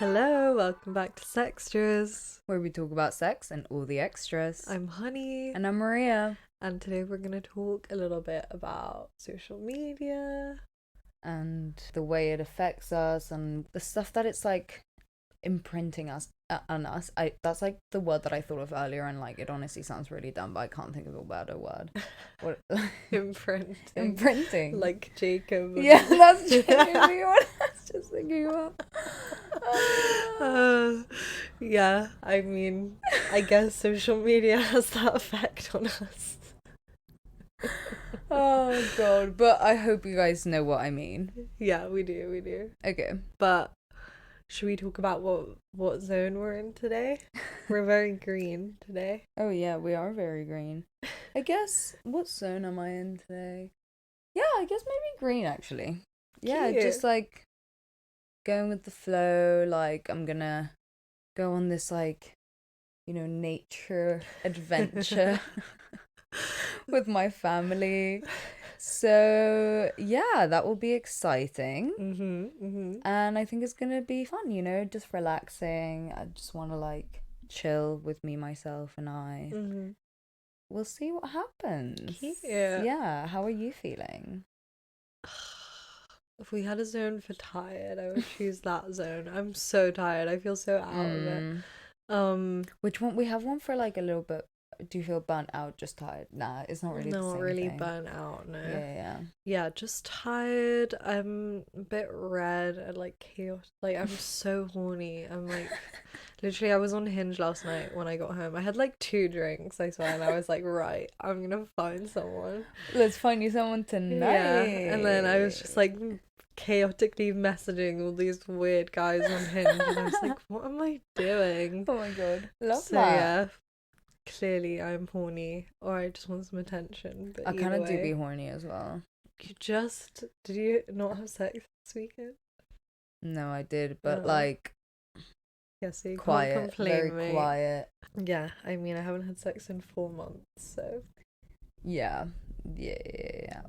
Hello, welcome back to Sextras. Where we talk about sex and all the extras. I'm Honey, And I'm Maria. and today we're going to talk a little bit about social media. And the way it affects us and the stuff that it's like imprinting us on us. That's like the word that I thought of earlier, and like it honestly sounds really dumb, but I can't think of a better word. What? Imprinting. Like Jacob. Yeah, that's genuinely what I was just thinking about. Yeah, I mean, I guess social media has that effect on us. Oh god, but I hope you guys know what I mean. Yeah, we do. Okay. But should we talk about what zone we're in today? We're very green today. Oh yeah, we are very green. I guess, what zone am I in today? Yeah, I guess maybe green actually. Yeah, Cute. just like going with the flow, like I'm gonna go on this like, nature adventure with my family. So yeah, that will be exciting. And I think it's gonna be fun, just relaxing. I just want to like chill with me, myself, and I. We'll see what happens. Cute. Yeah, how are you feeling? If we had a zone for tired, I would choose that zone. I'm so tired. I feel so out of it. Which one? We have one for like a little bit. Do you feel burnt out, just tired? Nah, it's not really the same not really thing. burnt out, no. Yeah. Just tired. I'm a bit red and like chaotic. Like I'm so horny. I'm like literally I was on Hinge last night when I got home. I had like 2 drinks, I swear, and I was like, right, I'm gonna find someone. Let's find you someone tonight. Yeah. And then I was just like chaotically messaging all these weird guys on Hinge, and I was like, what am I doing? Oh my god. Love that. Yeah. Clearly I'm horny, or I just want some attention. But I kind of do way, be horny as well. Did you not have sex this weekend? No, I did, but No. like Yeah, so you quiet, can't complain, very mate. quiet. Yeah, I mean, I haven't had sex in 4 months, so. Yeah.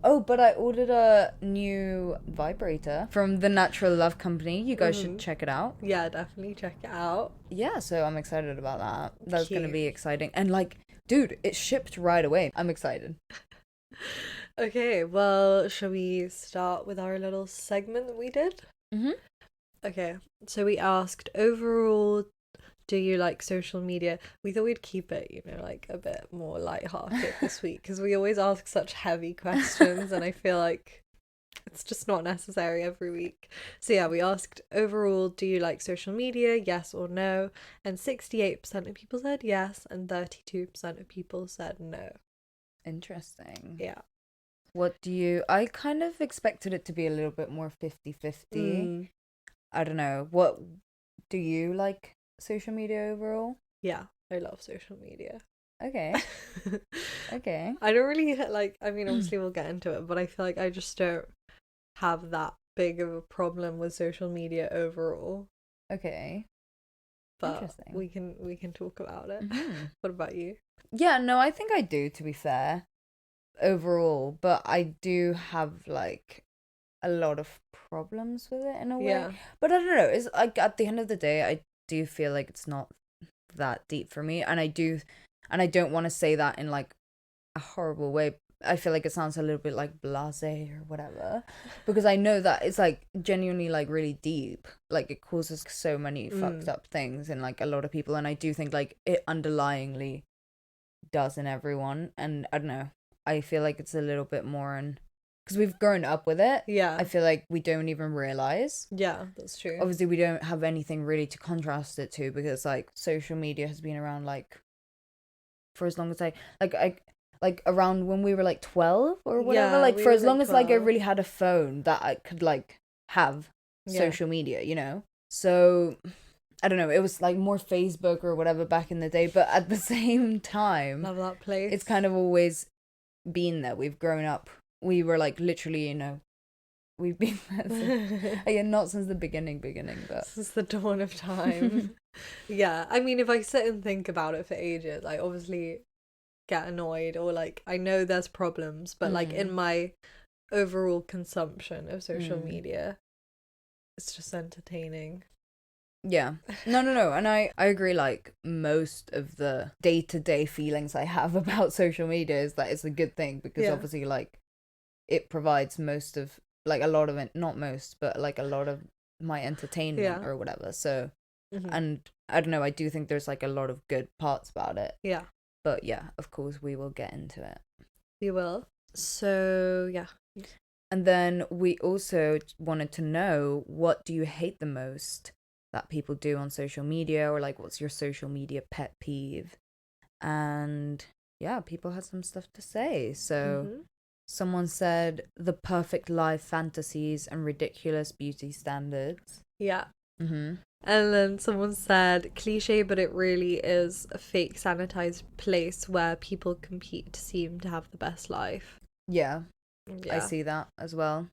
Oh, but I ordered a new vibrator from the Natural Love Company. You guys should check it out. Yeah, definitely check it out. Yeah, so I'm excited about that. That's Cute. gonna be exciting. And like, dude, it shipped right away. I'm excited. Okay, well, shall we start with our little segment that we did? Okay, so we asked overall, do you like social media? We thought we'd keep it, like a bit more lighthearted this week, because we always ask such heavy questions and I feel like it's just not necessary every week. So yeah, we asked overall, do you like social media? Yes or no? And 68% of people said yes, and 32% of people said no. Interesting. Yeah. I kind of expected it to be a little bit more 50-50. I don't know. What do you like social media overall? Yeah, I love social media. Okay. Okay. I don't really like, I mean, obviously we'll get into it, but I feel like I just don't have that big of a problem with social media overall. Okay. But interesting. We can talk about it. What about you? Yeah, no, I think I do, to be fair, overall, but I do have like a lot of problems with it in a way. Yeah. But I don't know, it's like at the end of the day, I do feel like it's not that deep for me, and I don't want to say that in like a horrible way. I feel like it sounds a little bit like blasé or whatever, because I know that it's like genuinely like really deep, like it causes so many fucked up things in like a lot of people, and I do think like it underlyingly does in everyone, and I don't know, I feel like it's a little bit more in because we've grown up with it. Yeah. I feel like we don't even realize. Yeah, that's true. Obviously, we don't have anything really to contrast it to, because like social media has been around like for as long as I like around when we were like 12 or whatever. Yeah, like we for were, as long like, as like I 12. really had a phone that I could like have social media, So I don't know, it was like more Facebook or whatever back in the day, but at the same time, Love that place. it's kind of always been there. We've grown up. We were like literally, we've been there again, not since the beginning, but since the dawn of time. Yeah, I mean, if I sit and think about it for ages, I obviously get annoyed, or like I know there's problems, but like in my overall consumption of social media, it's just entertaining. Yeah. No. And I agree, like, most of the day-to-day feelings I have about social media is that it's a good thing because obviously, like, it provides most of, like, a lot of it, not most, but, like, a lot of my entertainment or whatever. So, and I don't know, I do think there's, like, a lot of good parts about it. Yeah. But yeah, of course, we will get into it. We will. So, yeah. And then we also wanted to know, what do you hate the most that people do on social media, or like what's your social media pet peeve? And yeah, people had some stuff to say. So someone said the perfect life fantasies and ridiculous beauty standards. Yeah. And then someone said, cliche, but it really is a fake sanitized place where people compete to seem to have the best life. Yeah. I see that as well.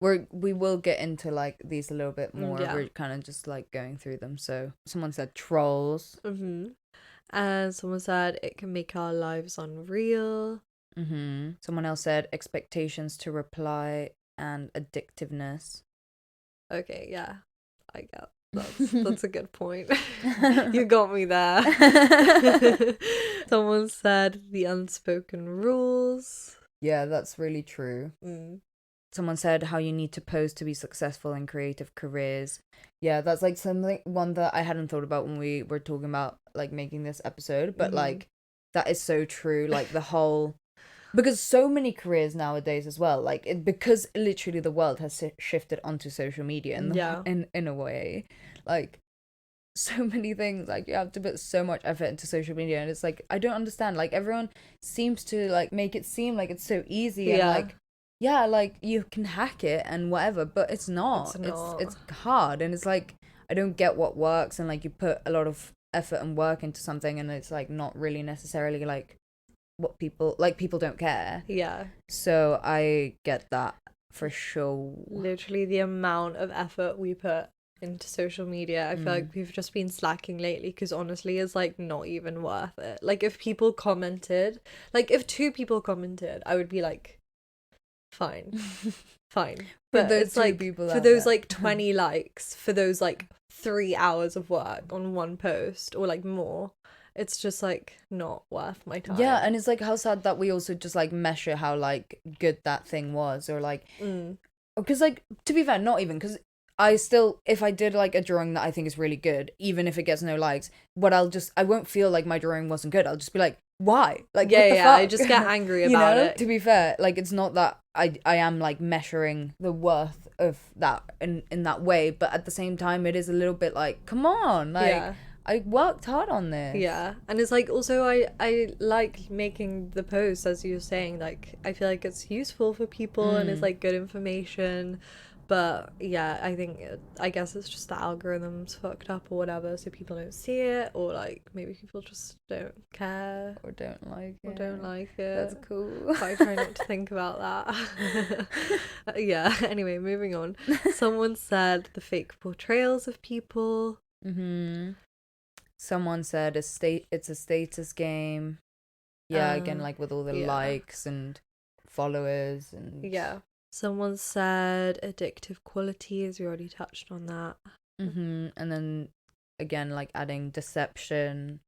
We will get into like these a little bit more. We're kind of just like going through them. So someone said trolls. And someone said it can make our lives unreal. Someone else said expectations to reply and addictiveness. Okay, yeah, I get that's a good point. You got me there. Someone said the unspoken rules. Yeah, that's really true. Someone said how you need to pose to be successful in creative careers. Yeah, that's like one that I hadn't thought about when we were talking about like making this episode, but like that is so true. Like the whole, because so many careers nowadays as well, like because literally the world has shifted onto social media in a way, like so many things, like you have to put so much effort into social media, and it's like I don't understand, like everyone seems to like make it seem like it's so easy and like yeah, like you can hack it and whatever, but it's not. It's hard, and it's like I don't get what works, and like you put a lot of effort and work into something and it's like not really necessarily like what people don't care. Yeah. So I get that for sure. Literally the amount of effort we put into social media, I feel like we've just been slacking lately, because honestly it's like not even worth it. Like if people commented, like if 2 people commented, I would be like fine. But it's like for those like 20 likes for those like 3 hours of work on one post or like more, it's just like not worth my time. Yeah, and it's like how sad that we also just like measure how like good that thing was, or like because like to be fair, not even, because I still, if I did like a drawing that I think is really good, even if it gets no likes, I won't feel like my drawing wasn't good. I'll just be like, why? Like, what the fuck? I just get angry about it. To be fair, like it's not that I am like measuring the worth of that in that way, but at the same time it is a little bit like, come on, like I worked hard on this. Yeah, and it's like also I like making the post, as you were saying, like I feel like it's useful for people and it's like good information. But yeah, I guess it's just the algorithm's fucked up or whatever, so people don't see it, or like maybe people just don't care or don't like it. That's cool. But I try not to think about that. Yeah, anyway, moving on. Someone said the fake portrayals of people. Someone said it's a status game. Yeah, again, like with all the likes and followers and Someone said addictive qualities. We already touched on that. And then again, like adding deception.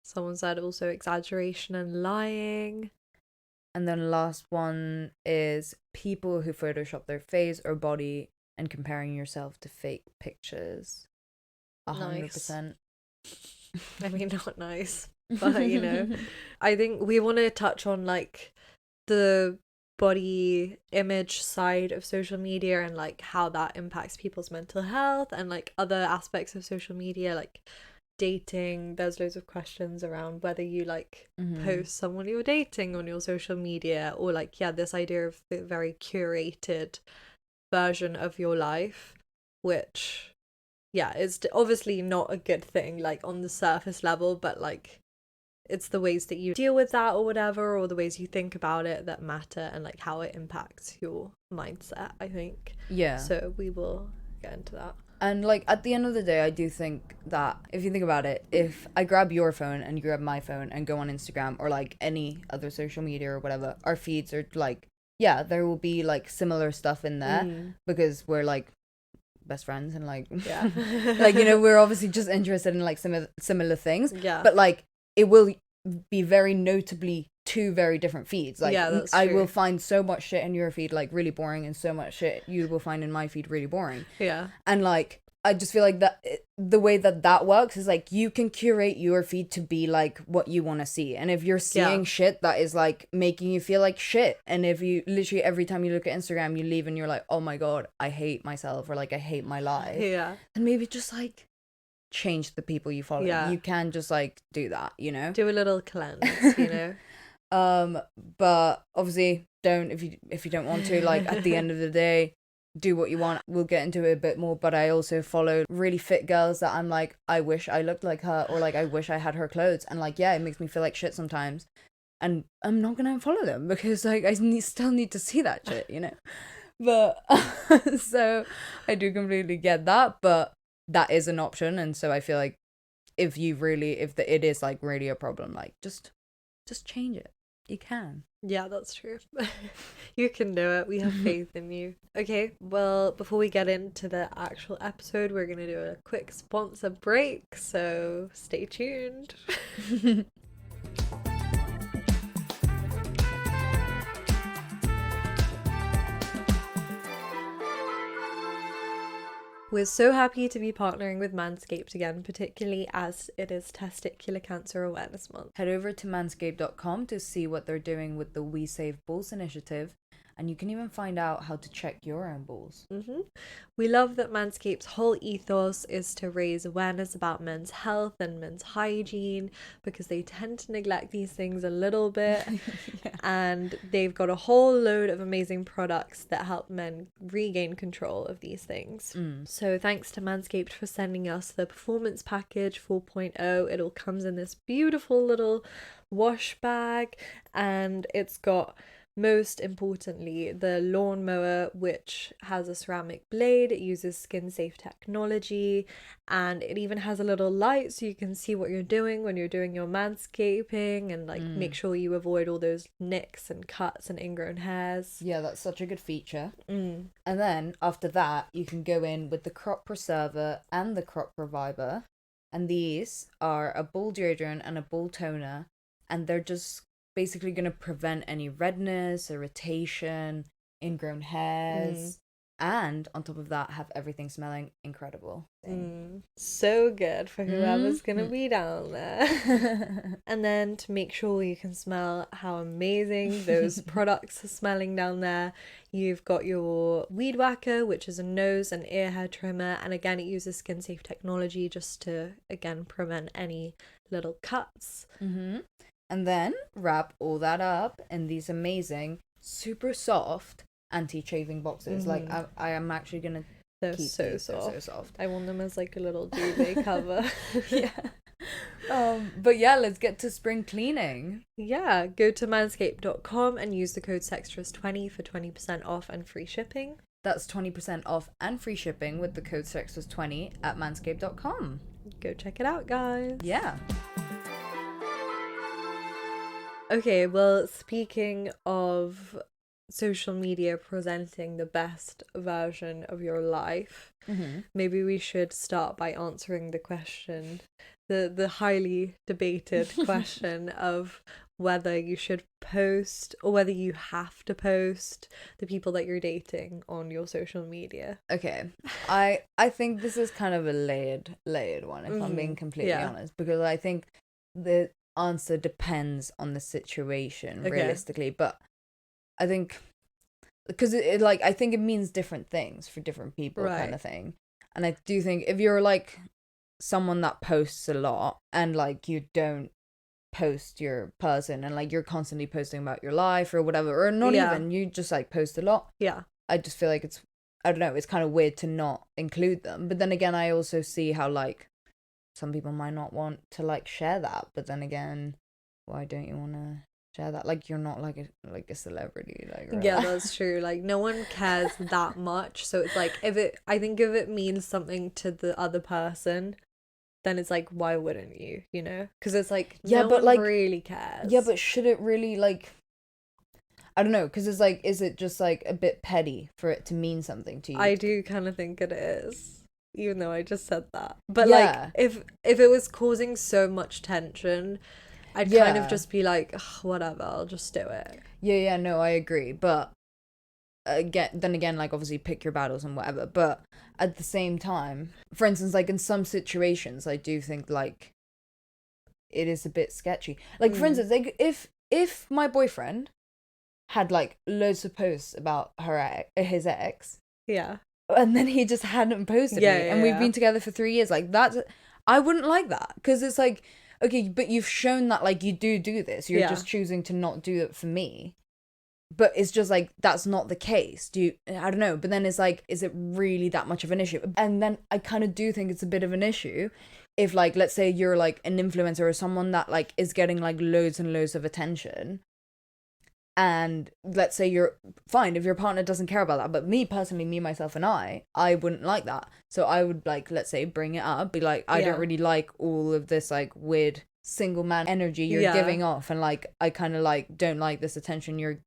Someone said also exaggeration and lying. And then last one is people who Photoshop their face or body and comparing yourself to fake pictures. 100%. I mean, not nice, but you know, I think we want to touch on like the body image side of social media and like how that impacts people's mental health and like other aspects of social media, like dating. There's loads of questions around whether you like post someone you're dating on your social media, or like this idea of the very curated version of your life, which it's obviously not a good thing like on the surface level, but like it's the ways that you deal with that or whatever, or the ways you think about it that matter, and like how it impacts your mindset, I think. So we will get into that. And like at the end of the day, I do think that if you think about it, if I grab your phone and you grab my phone and go on Instagram or like any other social media or whatever, our feeds are like there will be like similar stuff in there because we're like best friends and like Yeah. like, you know, we're obviously just interested in like similar things. Yeah. But like it will be very notably two very different feeds. Like, yeah, that's I true. will find so much shit in your feed like really boring, and so much shit you will find in my feed really boring. Yeah. And like I just feel like that the way that works is like you can curate your feed to be like what you want to see. And if you're seeing shit that is like making you feel like shit, and if you literally every time you look at Instagram you leave and you're like, oh my god, I hate myself, or like I hate my life, Yeah. then maybe just like change the people you follow. Yeah. You can just like do that, you know, do a little cleanse, you know. But obviously don't, if you don't want to, like at the end of the day, do what you want. We'll get into it a bit more, but I also follow really fit girls that I'm like, I wish I looked like her, or like I wish I had her clothes, and like, yeah, it makes me feel like shit sometimes, and I'm not gonna unfollow them because like I still need to see that shit, you know. But so I do completely get that, but that is an option. And so I feel like if it is like really a problem, like just change it. You can. Yeah, that's true. You can do it. We have faith in you. Okay, well, before we get into the actual episode, we're going to do a quick sponsor break, so stay tuned. We're so happy to be partnering with Manscaped again, particularly as it is Testicular Cancer Awareness Month. Head over to manscaped.com to see what they're doing with the We Save Balls initiative, and you can even find out how to check your own balls. We love that Manscaped's whole ethos is to raise awareness about men's health and men's hygiene, because they tend to neglect these things a little bit. Yeah. And they've got a whole load of amazing products that help men regain control of these things. So thanks to Manscaped for sending us the Performance Package 4.0. It all comes in this beautiful little wash bag, and it's got, most importantly, the lawnmower, which has a ceramic blade. It uses skin safe technology, and it even has a little light so you can see what you're doing when you're doing your manscaping, and like make sure you avoid all those nicks and cuts and ingrown hairs. Yeah, that's such a good feature. And then after that, you can go in with the Crop Preserver and the Crop Reviver, and these are a ball deodorant and a ball toner, and they're just basically going to prevent any redness, irritation, ingrown hairs, and on top of that have everything smelling incredible. So good for whoever's gonna be down there. And then to make sure you can smell how amazing those products are smelling down there, you've got your Weed Whacker, which is a nose and ear hair trimmer, and again it uses skin safe technology just to again prevent any little cuts. And then wrap all that up in these amazing, super soft anti-chafing boxes. Like I am actually gonna They're keep so these. soft. They're so soft. I want them as like a little duvet cover. Yeah. But yeah, let's get to spring cleaning. Yeah, go to manscaped.com and use the code SEXTRAS20 for 20% off and free shipping. That's 20% off and free shipping with the code SEXTRAS20 at manscaped.com. Go check it out, guys. Yeah. Okay, well, speaking of social media presenting the best version of your life, maybe we should start by answering the question, the highly debated question of whether you should post or whether you have to post the people that you're dating on your social media. Okay. I think this is kind of a layered one, if I'm being completely honest, because I think the answer depends on the situation, realistically, but I think because it like I think it means different things for different people, kind of thing. And I do think if you're like someone that posts a lot and like you don't post your person and like you're constantly posting about your life or whatever, or not even, you just like post a lot, I just feel like it's, I don't know, it's kind of weird to not include them. But then again, I also see how like some people might not want to like share that, but then again, why don't you want to share that? Like you're not like a celebrity, like, right? Yeah, that's true. Like no one cares that much, so it's like I think if it means something to the other person, then it's like, why wouldn't you, because it's like no one really cares. Yeah, but should it really, like, I I don't know, because it's like, is it just like a bit petty for it to mean something to you? I do kind of think it is, even though I just said that. But Yeah. like, if it was causing so much tension, I'd kind of just be like, "Ugh, whatever, I'll just do it." Yeah, no, I agree. But again, like, obviously pick your battles and whatever. But at the same time, for instance, like in some situations, I do think like it is a bit sketchy. Like, for instance, like if my boyfriend had like loads of posts about his ex, Yeah. and then he just hadn't posted me, and we've been together for 3 years, like that's, I wouldn't like that, because it's like, okay, but you've shown that like you do this, you're just choosing to not do it for me, but it's just like that's not the case. I don't know, but then it's like, is it really that much of an issue? And then I kind of do think it's a bit of an issue if, like, let's say you're like an influencer or someone that like is getting like loads and loads of attention, and let's say you're fine if your partner doesn't care about that, but me personally, me, myself, and I wouldn't like that. So I would, like, let's say, bring it up, be like, I don't really like all of this like weird single man energy you're giving off, and like I kind of like don't like this attention you're,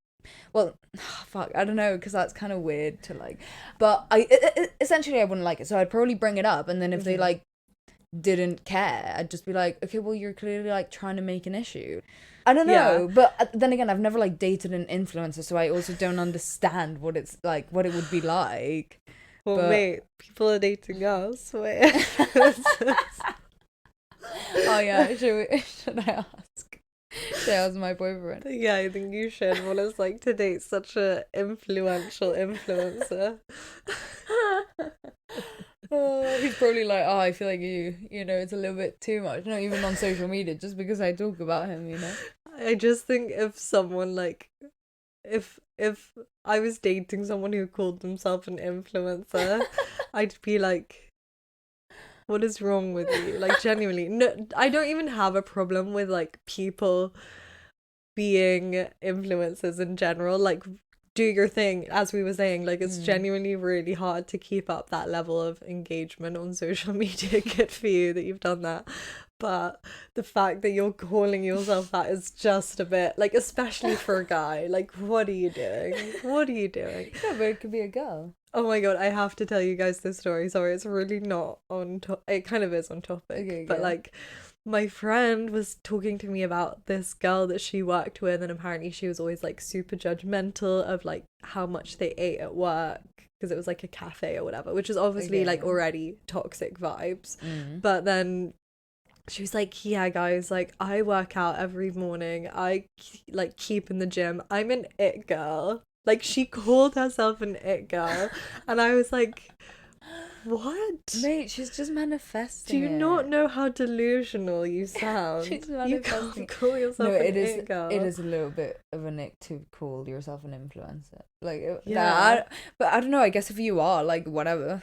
well, fuck, I don't know, because that's kind of weird to like, but essentially I wouldn't like it, so I'd probably bring it up, and then if they like didn't care, I'd just be like, okay, well, you're clearly like trying to make an issue. I don't know, but then again, I've never like dated an influencer, so I also don't understand what it's like, what it would be like. Well, wait, people are dating us. Wait. Oh yeah, should I ask? Should I ask my boyfriend? Yeah, I think you should. What it's like to date such a influential influencer. He's probably like, oh, I feel like you know, it's a little bit too much. Not even on social media, just because I talk about him, you know. I just think if someone like, if I was dating someone who called themselves an influencer, I'd be like, what is wrong with you? Like, genuinely, no, I don't even have a problem with like people being influencers in general. Like, do your thing, as we were saying. Like, it's genuinely really hard to keep up that level of engagement on social media. Good for you that you've done that. But the fact that you're calling yourself that is just a bit, like, especially for a guy, like, what are you doing? What are you doing? Yeah, but it could be a girl. Oh my god, I have to tell you guys this story. Sorry, it's really not on it kind of is on topic. Okay, but like, my friend was talking to me about this girl that she worked with, and apparently she was always like super judgmental of like how much they ate at work, because it was like a cafe or whatever, which is obviously like already toxic vibes. But then she was like, yeah guys, like I work out every morning, I like keep in the gym, I'm an it girl. Like, she called herself an it girl, and I was like, what? Mate, she's just manifesting. Do you not know how delusional you sound? She's manifesting. You can't call yourself an it girl. It is a little bit of an ick to call yourself an influencer. Like, yeah. But I don't know, I guess if you are, like, whatever.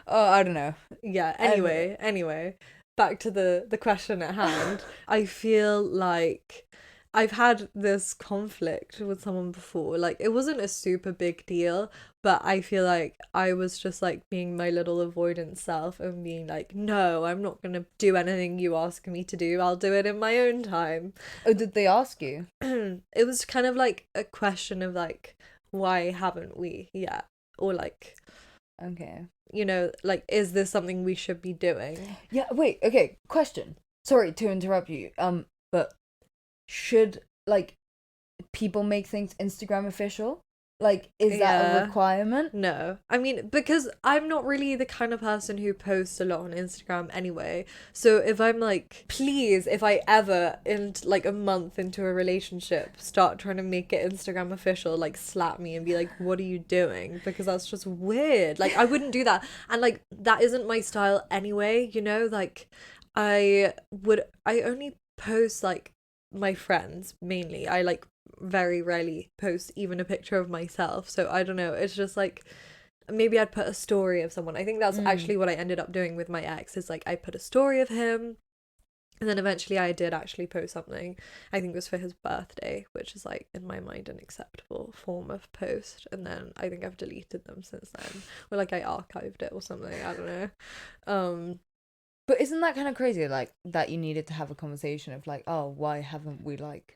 Oh, I don't know. Yeah, anyway, back to the question at hand. I feel like I've had this conflict with someone before. Like, it wasn't a super big deal, but I feel like I was just like being my little avoidant self and being like, no, I'm not gonna do anything you ask me to do, I'll do it in my own time. Oh, did they ask you? It was kind of like a question of like, why haven't we yet? Or like, okay, you know, like, is this something we should be doing? Yeah, wait, okay, question. Sorry to interrupt you, but should, like, people make things Instagram official? Like, is that a requirement? No. I mean, because I'm not really the kind of person who posts a lot on Instagram anyway. So if I'm like, please, if I ever, in like a month into a relationship, start trying to make it Instagram official, like, slap me and be like, what are you doing? Because that's just weird. Like, I wouldn't do that. And like, that isn't my style anyway, you know? Like, I only post like my friends mainly. I like very rarely post even a picture of myself, so I don't know, it's just like, maybe I'd put a story of someone. I think that's actually what I ended up doing with my ex, is like I put a story of him, and then eventually I did actually post something. I think it was for his birthday, which is like in my mind an acceptable form of post, and then I think I've deleted them since then, or like I archived it or something, I don't know. But isn't that kind of crazy, like, that you needed to have a conversation of like, oh, why haven't we like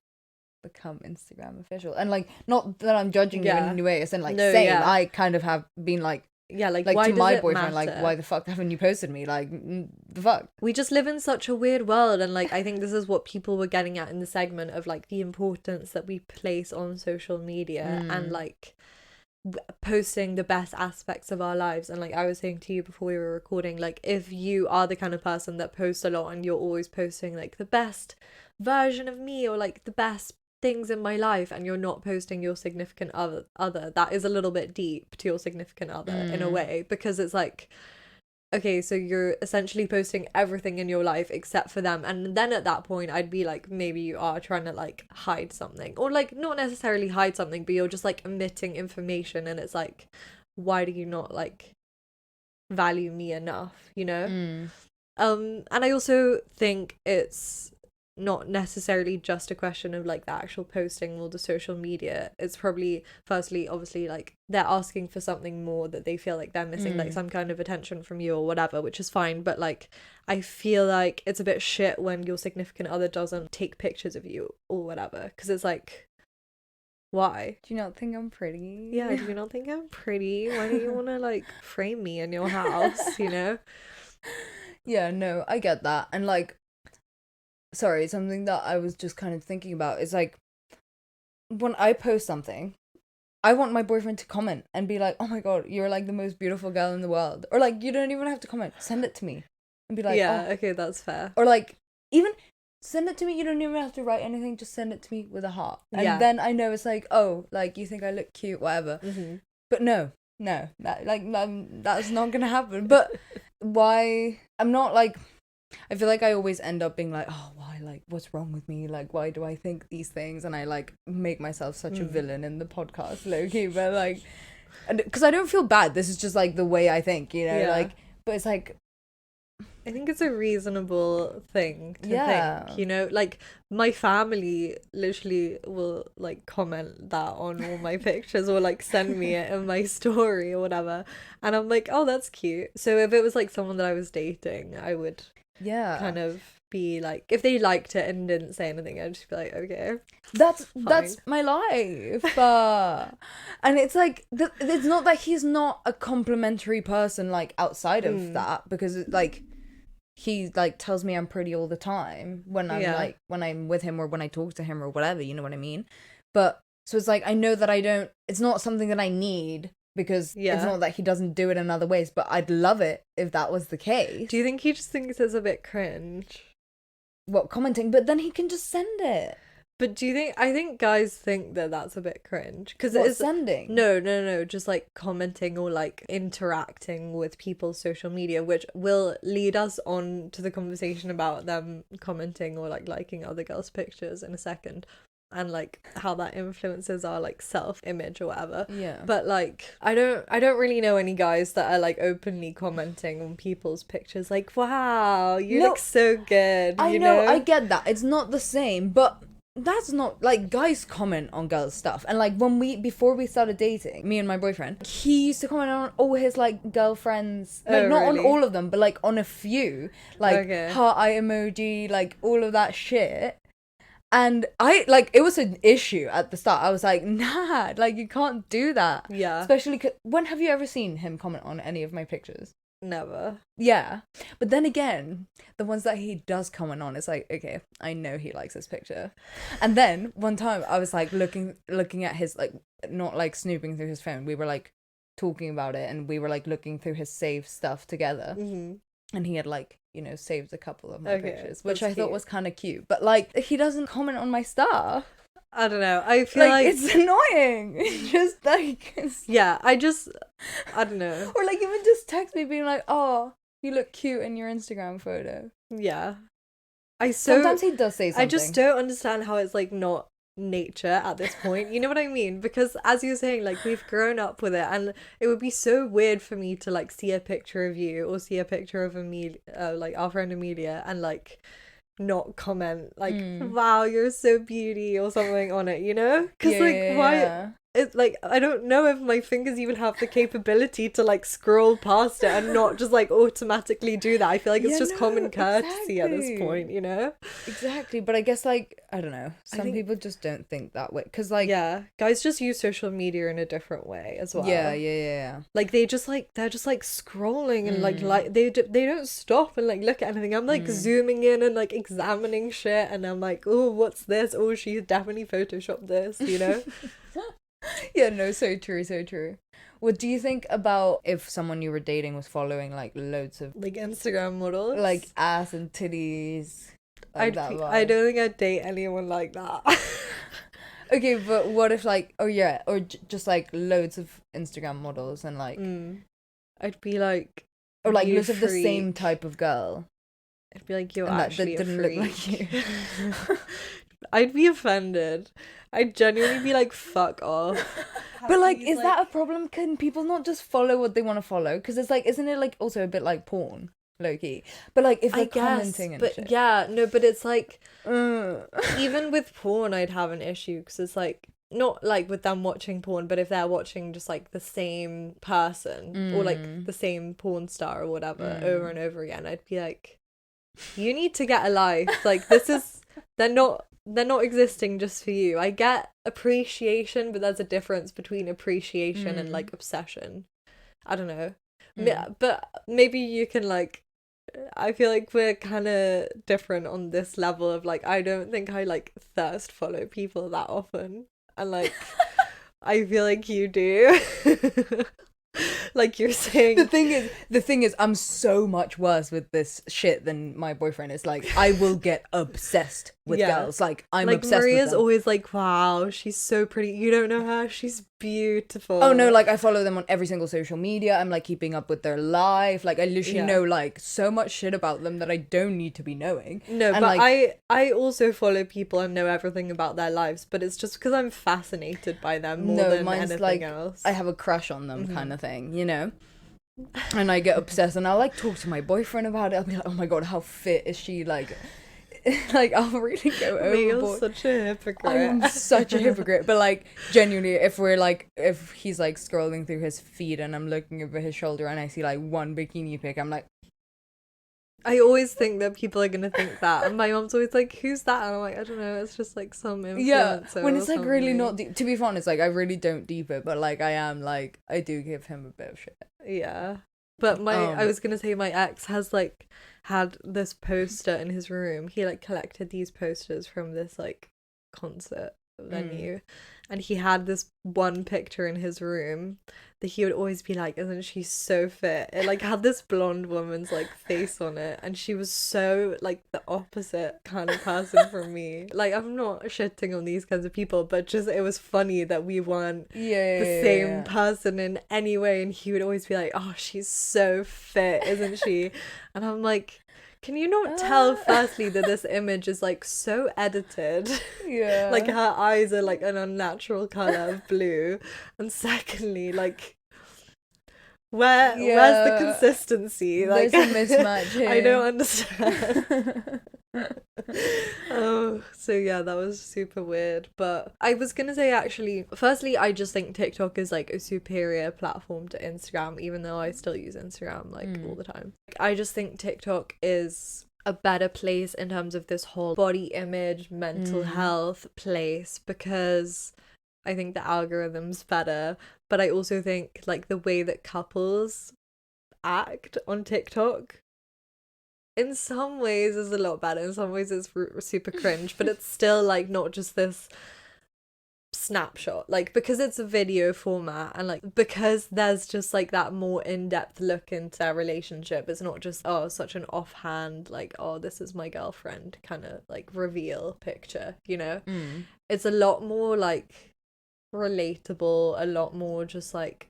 become Instagram official. And like, not that I'm judging you in any way, it's in like, No, same. yeah. I kind of have been like, yeah, like why to does my it matter? boyfriend, like, why the fuck haven't you posted me? Like, the fuck. We just live in such a weird world, and like I think this is what people were getting at in the segment of like the importance that we place on social media and like posting the best aspects of our lives. And like I was saying to you before we were recording, like if you are the kind of person that posts a lot and you're always posting like the best version of me or like the best things in my life, and you're not posting your significant other, that is a little bit deep to your significant other in a way, because it's like, okay, so you're essentially posting everything in your life except for them. And then at that point, I'd be like, maybe you are trying to like hide something, or like not necessarily hide something, but you're just like omitting information. And it's like, why do you not like value me enough, you know? And I also think it's not necessarily just a question of like the actual posting or the social media. It's probably, firstly, obviously, like they're asking for something more that they feel like they're missing, like some kind of attention from you or whatever, which is fine. But like I feel like it's a bit shit when your significant other doesn't take pictures of you or whatever, because it's like, why? Do you not think I'm pretty? Yeah, do you not think I'm pretty? Why don't you want to like frame me in your house, you know? Yeah, no, I get that. And like, sorry, something that I was just kind of thinking about is like, when I post something, I want my boyfriend to comment and be like, oh my god, you're like the most beautiful girl in the world. Or like, you don't even have to comment, send it to me and be like, yeah, oh. okay, that's fair. Or like, even send it to me, you don't even have to write anything, just send it to me with a heart. And Yeah. then I know it's like, oh, like you think I look cute, whatever. But no, that's not gonna happen. But why? I'm not like, I feel like I always end up being like, oh, why, like, what's wrong with me? Like, why do I think these things? And I like make myself such a villain in the podcast, low-key. But like, because I don't feel bad, this is just like the way I think, you know? Yeah. Like, but it's like, I think it's a reasonable thing to think, you know? Like, my family literally will, like, comment that on all my pictures or, like, send me it in my story or whatever. And I'm like, oh, that's cute. So if it was, like, someone that I was dating, I would kind of be like, if they liked it and didn't say anything, I'd just be like, okay. That's my life. And it's like, it's not that he's not a complimentary person, like, outside of that, because, like, he like tells me I'm pretty all the time when I'm like, when I'm with him or when I talk to him or whatever, you know what I mean? But so it's like, I know that it's not something that I need, because it's not that he doesn't do it in other ways, but I'd love it if that was the case. Do you think he just thinks it's a bit cringe? What, commenting? But then he can just send it. But do you think, I think guys think that that's a bit cringe, because it's sending? No, just like commenting or like interacting with people's social media, which will lead us on to the conversation about them commenting or like liking other girls' pictures in a second, and like how that influences our like self-image or whatever. Yeah. But like I don't really know any guys that are like openly commenting on people's pictures like, wow, you look so good. I know, I get that. It's not the same, but that's not like, guys comment on girls' stuff. And like before we started dating, me and my boyfriend, he used to comment on all his like girlfriends, like not on all of them, but like on a few, like heart eye emoji, like all of that shit. And I like, it was an issue at the start. I was like, nah, like you can't do that. Yeah. Especially when have you ever seen him comment on any of my pictures? Never. Yeah. But then again, the ones that he does comment on, it's like, okay, I know he likes this picture. And then one time I was like looking at his, like, not like snooping through his phone. We were like talking about it and we were like looking through his saved stuff together. And he had like, you know, saved a couple of my pictures, which I thought was kind of cute. But like, he doesn't comment on my stuff. I don't know. I feel like it's annoying. It's just like, I don't know. Or like even just text me being like, oh, you look cute in your Instagram photo. Yeah. Sometimes he does say something. I just don't understand how it's like not nature at this point. You know what I mean? Because as you were saying, like we've grown up with it, and it would be so weird for me to like see a picture of you or see a picture of Amelia, like our friend Amelia, and like not comment like, wow, you're so beauty or something on it, you know? Because why it's like, I don't know if my fingers even have the capability to like scroll past it and not just like automatically do that. I feel like it's just common courtesy at this point, you know? Exactly, but I guess like, I don't know, some people just don't think that way, because like, yeah, guys just use social media in a different way as well. Yeah. Like they're just like scrolling and like they don't stop and like look at anything. I'm like zooming in and like examining shit, and I'm like, oh, what's this? Oh, she definitely photoshopped this, you know? Yeah, no, so true, so true. What do you think about if someone you were dating was following like loads of like Instagram models, like ass and titties? Like I don't think I'd date anyone like that. Okay, but what if like, oh yeah, or just like loads of Instagram models and like, I'd be like, or like loads of the same type of girl. I'd be like, you're and actually that didn't a freak. Look like you. I'd be offended. I'd genuinely be like, fuck off. But like, is that a problem? Can people not just follow what they want to follow? Because it's like, isn't it like also a bit like porn, low-key? But like, if they're commenting and but shit. yeah, no, but it's like, even with porn, I'd have an issue, because it's like, not like with them watching porn, but if they're watching just like the same person or like the same porn star or whatever over and over again, I'd be like, you need to get a life. Like, this is, they're not existing just for you. I get appreciation, but there's a difference between appreciation and like obsession. I don't know. But maybe you can like, I feel like we're kind of different on this level of like, I don't think I like thirst follow people that often, and like I feel like you do. Like you're saying, the thing is I'm so much worse with this shit than my boyfriend is. Like, I will get obsessed with girls. Like, I'm like obsessed Maria's with them. always like, wow, she's so pretty. You don't know her, she's beautiful. Oh no, like I follow them on every single social media. I'm like keeping up with their life. Like, I literally know like so much shit about them that I don't need to be knowing. No, and, but like, I also follow people and know everything about their lives, but it's just because I'm fascinated by them more than anything like, else. I have a crush on them kind of thing, you know? And I get obsessed, and I'll like talk to my boyfriend about it. I'll be like, oh my god, how fit is she? Like like, I'll really go overboard. You're such a hypocrite. I'm such a hypocrite. But like, genuinely, if he's like scrolling through his feed and I'm looking over his shoulder and I see like one bikini pic, I'm like, I always think that people are gonna think that, and my mom's always like, who's that? And I'm like, I don't know, it's just like some influencer. Yeah, when it's like really not deep. To be honest, like I really don't deep it, but like I do give him a bit of shit. Yeah, but I was gonna say my ex has like had this poster in his room. He like collected these posters from this like concert venue, and he had this one picture in his room that he would always be like, isn't she so fit? It like had this blonde woman's like face on it, and she was so like the opposite kind of person from me. Like, I'm not shitting on these kinds of people, but just it was funny that we weren't the same person in any way, and he would always be like, oh, she's so fit, isn't she? And I'm like, can you not tell, firstly, that this image is like so edited? Yeah. Like, her eyes are like an unnatural colour of blue. And secondly, like, where's the consistency? Like, there's a mismatch here. I don't understand. Oh, so yeah, that was super weird. But I was gonna say, actually, firstly, I just think TikTok is like a superior platform to Instagram, even though I still use Instagram like all the time. I just think TikTok is a better place in terms of this whole body image, mental health place, because I think the algorithm's better. But I also think like the way that couples act on TikTok in some ways is a lot better. In some ways it's super cringe, but it's still like not just this snapshot, like, because it's a video format, and like because there's just like that more in-depth look into their relationship. It's not just, oh, such an offhand like, oh, this is my girlfriend kind of like reveal picture, you know. It's a lot more like relatable, a lot more just like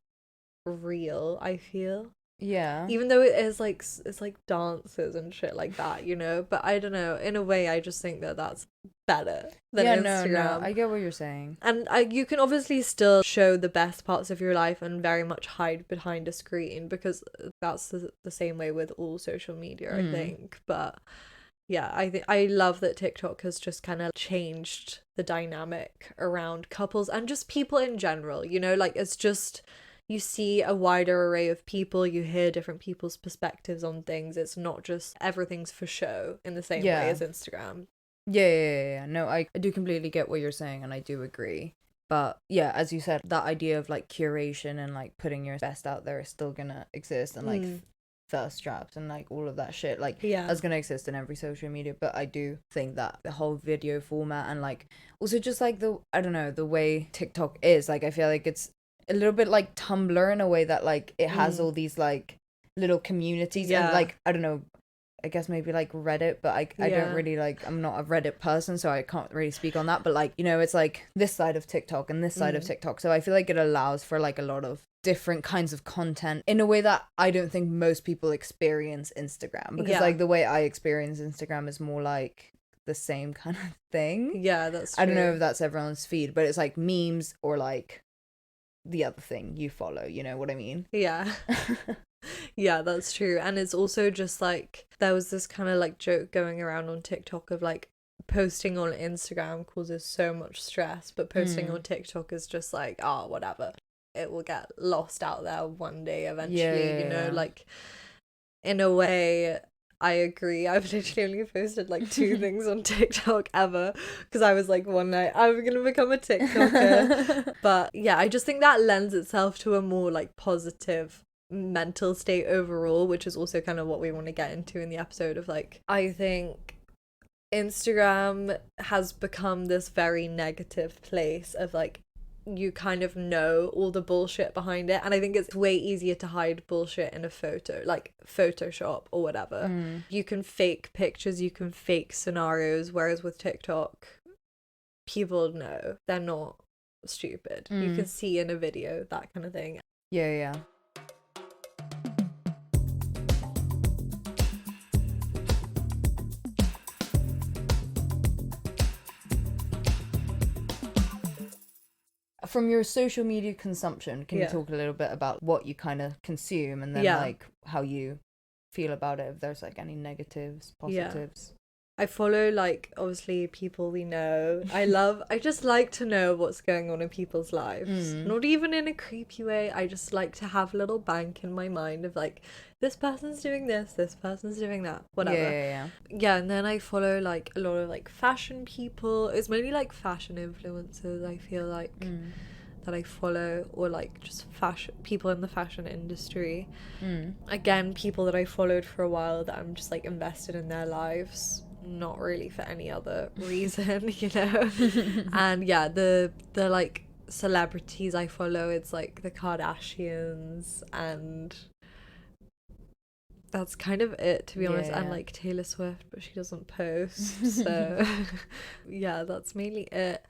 real, I feel. Yeah. Even though it is like, it's like dances and shit like that, you know. But I don't know, in a way I just think that that's better than Instagram. No, I get what you're saying. And you can obviously still show the best parts of your life and very much hide behind a screen, because that's the same way with all social media, I think. But yeah, I love that TikTok has just kind of changed the dynamic around couples and just people in general, you know, like it's just, you see a wider array of people, you hear different people's perspectives on things. It's not just everything's for show in the same way as Instagram. Yeah. No, I do completely get what you're saying, and I do agree. But yeah, as you said, that idea of like curation and like putting your best out there is still gonna exist, and like thirst traps and like all of that shit, like that's gonna exist in every social media. But I do think that the whole video format and like also just like the, I don't know, the way TikTok is, like I feel like it's a little bit like Tumblr in a way that like it has all these like little communities and like, I don't know, I guess maybe like Reddit, but I don't really like, I'm not a Reddit person, so I can't really speak on that. But like, you know, it's like this side of TikTok and this side of TikTok. So I feel like it allows for like a lot of different kinds of content in a way that I don't think most people experience Instagram. Because like the way I experience Instagram is more like the same kind of thing. Yeah, that's true. I don't know if that's everyone's feed, but it's like memes or like the other thing you follow, you know what I mean? Yeah. Yeah, that's true. And it's also just like, there was this kind of like joke going around on TikTok of like posting on Instagram causes so much stress, but posting on TikTok is just like, oh, whatever. It will get lost out there one day eventually, you know, like in a way. I agree. I've literally only posted like 2 things on TikTok ever because I was like, one night I'm gonna become a TikToker. But yeah, I just think that lends itself to a more like positive mental state overall, which is also kind of what we want to get into in the episode of like, I think Instagram has become this very negative place of like, you kind of know all the bullshit behind it, and I think it's way easier to hide bullshit in a photo, like Photoshop or whatever. You can fake pictures, you can fake scenarios, whereas with TikTok, people know, they're not stupid. You can see in a video, that kind of thing. Yeah. From your social media consumption, can you talk a little bit about what you kind of consume, and then like how you feel about it, if there's like any negatives, positives? I follow like obviously people we know. I just like to know what's going on in people's lives. Not even in a creepy way. I just like to have a little bank in my mind of like, this person's doing this person's doing that, whatever. Yeah, and then I follow like a lot of like fashion people. It's mainly like fashion influencers, I feel like, that I follow, or like just fashion people in the fashion industry. Again, people that I followed for a while that I'm just like invested in their lives, not really for any other reason, you know. And yeah, the like celebrities I follow, it's like the Kardashians, and that's kind of it, to be honest. And like Taylor Swift, but she doesn't post, so yeah, that's mainly it.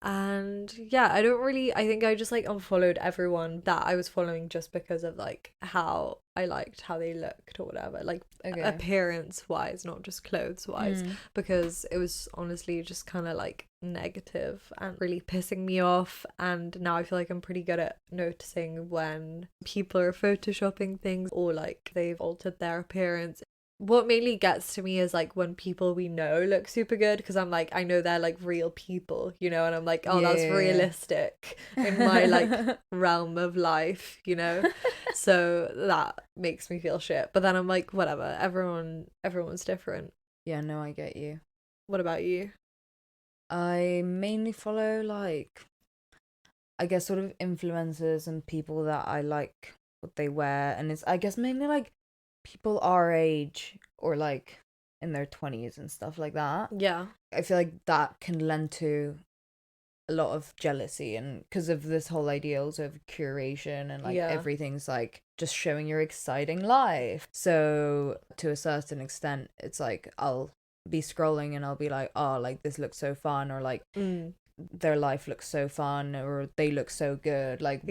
And yeah, I think I just like unfollowed everyone that I was following just because of like how I liked how they looked or whatever, like appearance wise, not just clothes wise, because it was honestly just kind of like negative and really pissing me off. And now I feel like I'm pretty good at noticing when people are photoshopping things or like they've altered their appearance. What mainly gets to me is like when people we know look super good, because I'm like, I know they're like real people, you know, and I'm like, oh, that's realistic in my like realm of life, you know. So that makes me feel shit, but then I'm like, whatever, everyone's different. Yeah, no, I get you. What about you? I mainly follow like, I guess, sort of influencers and people that I like what they wear, and it's, I guess, mainly like people our age or like in their 20s and stuff like that. Yeah, I feel like that can lend to a lot of jealousy, and because of this whole idea also of curation and like everything's like just showing your exciting life. So to a certain extent, it's like I'll be scrolling and I'll be like, oh, like this looks so fun, or like their life looks so fun, or they look so good, like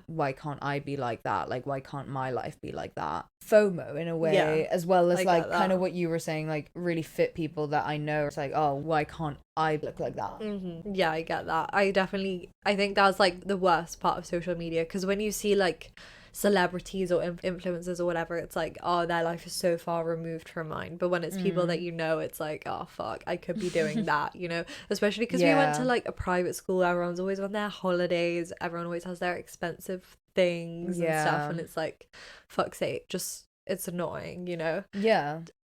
why can't I be like that, like why can't my life be like that? FOMO in a way, as well as like kind of what you were saying, like really fit people that I know, it's like, oh, why can't I look like that? Yeah, I get that. I think that's like the worst part of social media, because when you see like celebrities or influencers or whatever, it's like, oh, their life is so far removed from mine. But when it's people that you know, it's like, oh fuck, I could be doing that, you know, especially because we went to like a private school. Everyone's always on their holidays, everyone always has their expensive things and stuff, and it's like, fuck's sake, just, it's annoying, you know.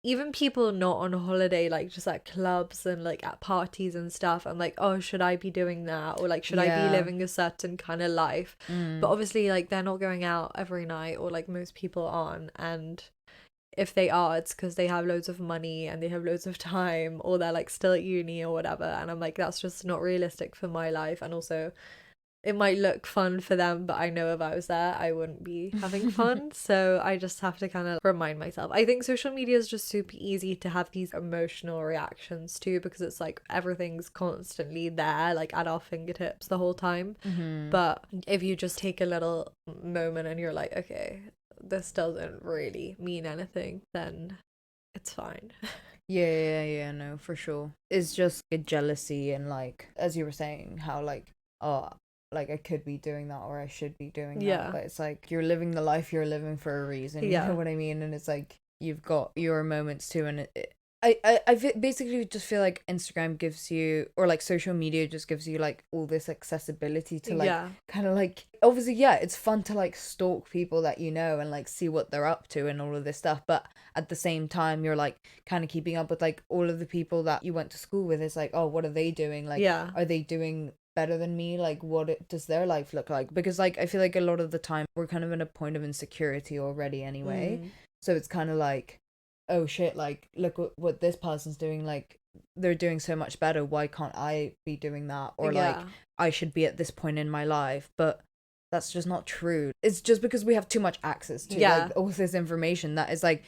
Even people not on holiday, like just at clubs and like at parties and stuff, I'm like, oh, should I be doing that, or like should I be living a certain kind of life? But obviously, like, they're not going out every night, or like most people aren't, and if they are, it's because they have loads of money and they have loads of time, or they're like still at uni or whatever, and I'm like, that's just not realistic for my life. And also, it might look fun for them, but I know if I was there, I wouldn't be having fun. So I just have to kind of remind myself. I think social media is just super easy to have these emotional reactions to, because it's like everything's constantly there, like at our fingertips the whole time. But if you just take a little moment and you're like, okay, this doesn't really mean anything, then it's fine. No, for sure. It's just a jealousy, and like, as you were saying, how like, oh, like I could be doing that, or I should be doing that. But it's like, you're living the life you're living for a reason, you know what I mean? And it's like, you've got your moments too, and I basically just feel like Instagram gives you, or like social media just gives you like all this accessibility to like kind of like, obviously it's fun to like stalk people that you know and like see what they're up to and all of this stuff, but at the same time you're like kind of keeping up with like all of the people that you went to school with. It's like, oh, what are they doing? Like, are they doing better than me? Like, does their life look like? Because like, I feel like a lot of the time we're kind of in a point of insecurity already anyway. So it's kind of like, oh shit, like, look what this person's doing, like they're doing so much better, why can't I be doing that? Or like, I should be at this point in my life. But that's just not true. It's just because we have too much access to like all this information that is like,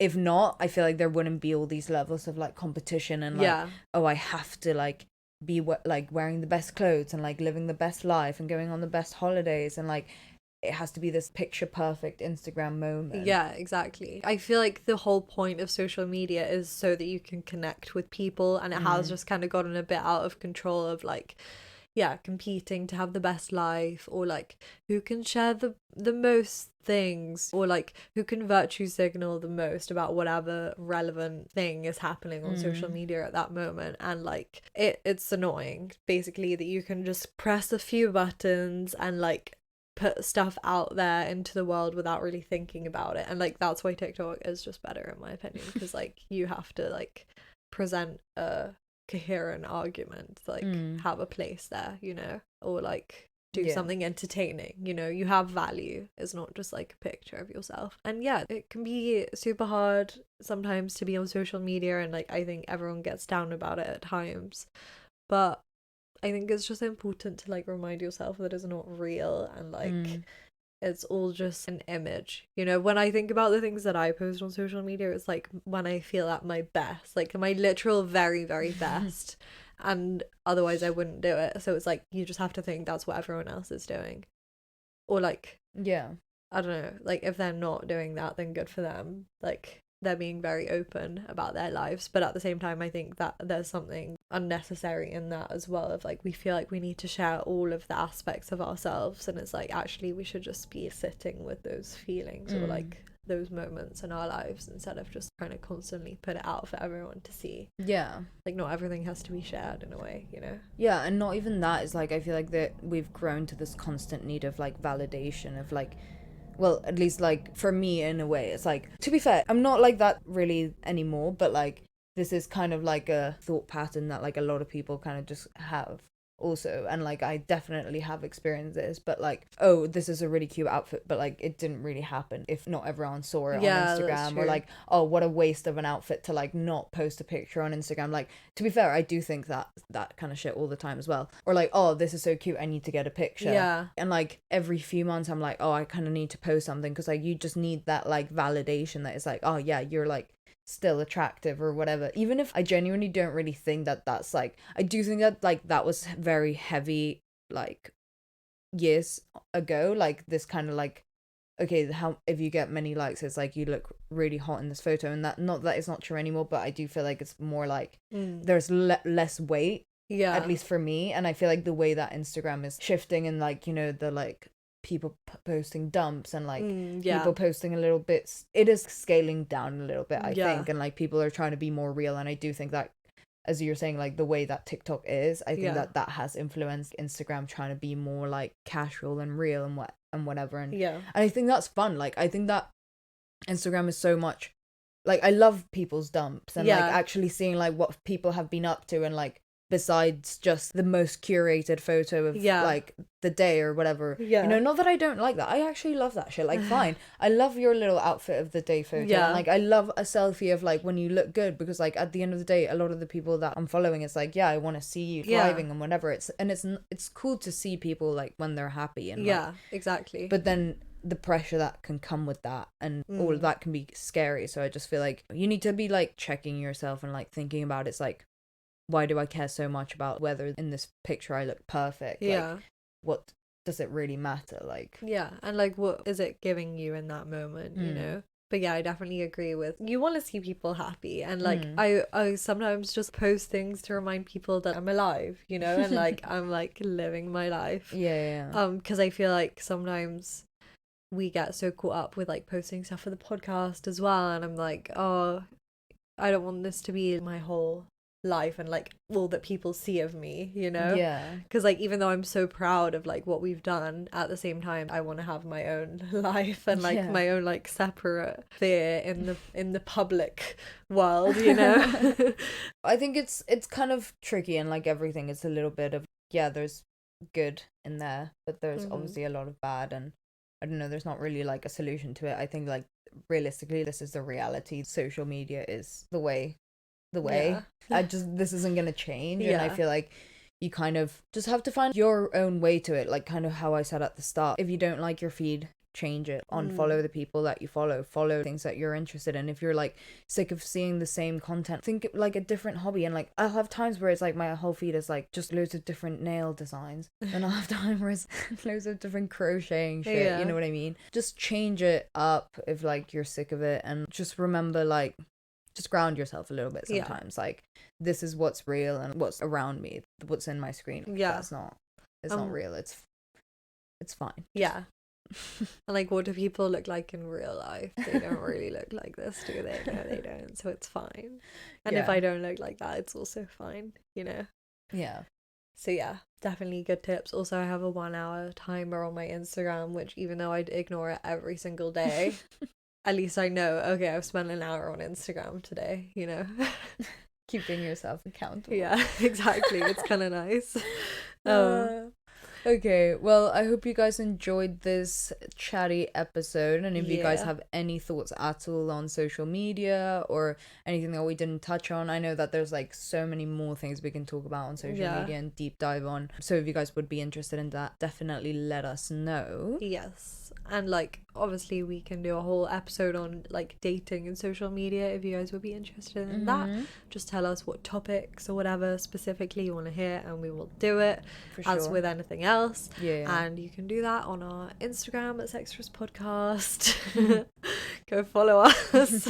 if not, I feel like there wouldn't be all these levels of like competition and like, oh, I have to like be like wearing the best clothes and like living the best life and going on the best holidays, and like it has to be this picture perfect Instagram moment. Yeah, exactly. I feel like the whole point of social media is so that you can connect with people, and it has just kind of gotten a bit out of control of like, competing to have the best life, or like who can share the most things, or like who can virtue signal the most about whatever relevant thing is happening on social media at that moment. And like it's annoying basically that you can just press a few buttons and like put stuff out there into the world without really thinking about it. And like, that's why TikTok is just better in my opinion, because like you have to like present a coherent argument, like have a place there, you know, or like do something entertaining, you know, you have value. It's not just like a picture of yourself. And it can be super hard sometimes to be on social media, and like I think everyone gets down about it at times, but I think it's just important to like remind yourself that it's not real, and like it's all just an image, you know. When I think about the things that I post on social media, it's like when I feel at my best, like my literal very, very best, and otherwise I wouldn't do it. So it's like, you just have to think that's what everyone else is doing, or like, I don't know, like if they're not doing that, then good for them, like they're being very open about their lives. But at the same time, I think that there's something unnecessary in that as well, of like, we feel like we need to share all of the aspects of ourselves, and it's like, actually we should just be sitting with those feelings or like those moments in our lives, instead of just trying to constantly put it out for everyone to see. Like, not everything has to be shared in a way, you know. And not even that, is like, I feel like that we've grown to this constant need of like validation of like, well, at least like for me in a way, it's like, to be fair, I'm not like that really anymore, but like this is kind of like a thought pattern that like a lot of people kind of just have also. And like, I definitely have experienced this, but like, oh, this is a really cute outfit, but like it didn't really happen if not everyone saw it on Instagram. Or like, oh, what a waste of an outfit to like not post a picture on Instagram. Like, to be fair, I do think that kind of shit all the time as well. Or like, oh, this is so cute, I need to get a picture. And like every few months I'm like, oh, I kind of need to post something, because like you just need that like validation that it's like, oh yeah, you're like still attractive or whatever. Even if I genuinely don't really think that that's like, I do think that like that was very heavy like years ago, like this kind of like, okay, how if you get many likes, it's like you look really hot in this photo. And that, not that it's not true anymore, but I do feel like it's more like there's less weight, at least for me. And I feel like the way that Instagram is shifting, and like, you know, the like people posting dumps and like yeah. people posting a little bit. It is scaling down a little bit, I Yeah. think, and like people are trying to be more real, and I do think that, as you're saying, like the way that TikTok is, I think Yeah. that has influenced Instagram trying to be more like casual and real and whatever, and Yeah. and I think that's fun. Like I think that Instagram is so much, like I love people's dumps and like Yeah. actually seeing like what people have been up to, and like besides just the most curated photo of Yeah. like the day or whatever. Yeah. You know, not that I don't like that. I actually love that shit. Like fine. I love your little outfit of the day photo. Yeah. And like I love a selfie of like when you look good, because like at the end of the day, a lot of the people that I'm following, it's like, yeah, I want to see you thriving and whatever. It's cool to see people like when they're happy and yeah, like, exactly. but then the pressure that can come with that and all of that can be scary. So I just feel like you need to be like checking yourself and like thinking about it's like, why do I care so much about whether in this picture I look perfect? Yeah. Like, what does it really matter? Like, yeah, and like what is it giving you in that moment, you know? But yeah, I definitely agree with, you want to see people happy, and like I sometimes just post things to remind people that I'm alive, you know, and like I'm like living my life. yeah. Because I feel like sometimes we get so caught up with like posting stuff for the podcast as well, and I'm like, oh, I don't want this to be my whole life and like all that people see of me, you know? Yeah. Because like even though I'm so proud of like what we've done, at the same time I want to have my own life and like my own like separate sphere in the public world, you know? I think it's kind of tricky, and like everything, it's a little bit of, yeah, there's good in there, but there's obviously a lot of bad, and I don't know, there's not really like a solution to it. I think like realistically this is the reality. Social media is the way. This isn't gonna change, and I feel like you kind of just have to find your own way to it, like kind of how I said at the start. If you don't like your feed, change it, unfollow the people that you follow things that you're interested in. If you're like sick of seeing the same content, think like a different hobby. And like I'll have times where it's like my whole feed is like just loads of different nail designs, and I'll have time where it's loads of different crocheting shit, you know what I mean? Just change it up if like you're sick of it, and just remember like just ground yourself a little bit sometimes. Like this is what's real and what's around me, what's in my screen. It's not real. It's fine. Yeah. And like, what do people look like in real life? They don't really look like this, do they? No, they don't. So it's fine. And if I don't look like that, it's also fine, you know? Yeah. So yeah, definitely good tips. Also, I have a 1 hour timer on my Instagram, which even though I'd ignore it every single day, at least I know, okay, I've spent an hour on Instagram today, you know? Keeping yourself accountable. Yeah, exactly. It's kind of nice. Okay, well, I hope you guys enjoyed this chatty episode, and if you guys have any thoughts at all on social media or anything that we didn't touch on, I know that there's like so many more things we can talk about on social media and deep dive on, so if you guys would be interested in that, definitely let us know. Yes, and like obviously we can do a whole episode on like dating and social media if you guys would be interested in that. Just tell us what topics or whatever specifically you want to hear, and we will do it. For sure. As with anything else. And you can do that on our Instagram at Sextras Podcast. Go follow us.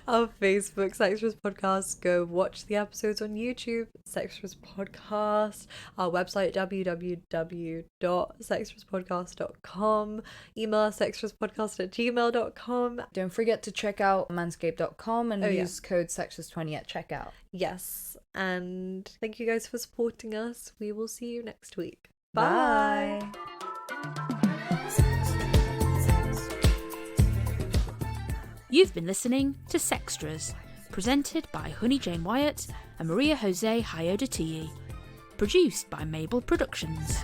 Our Facebook, Sextras Podcast. Go watch the episodes on YouTube, Sextras Podcast. Our website, www.sextraspodcast.com. Email us, sextraspodcast@gmail.com. Don't forget to check out manscaped.com and use code Sextras20 at checkout. Yes, and thank you guys for supporting us. We will see you next week. Bye. You've been listening to Sextras, presented by Honey Jane Wyatt and Maria Jose Hayodatiyi, produced by Mable Productions.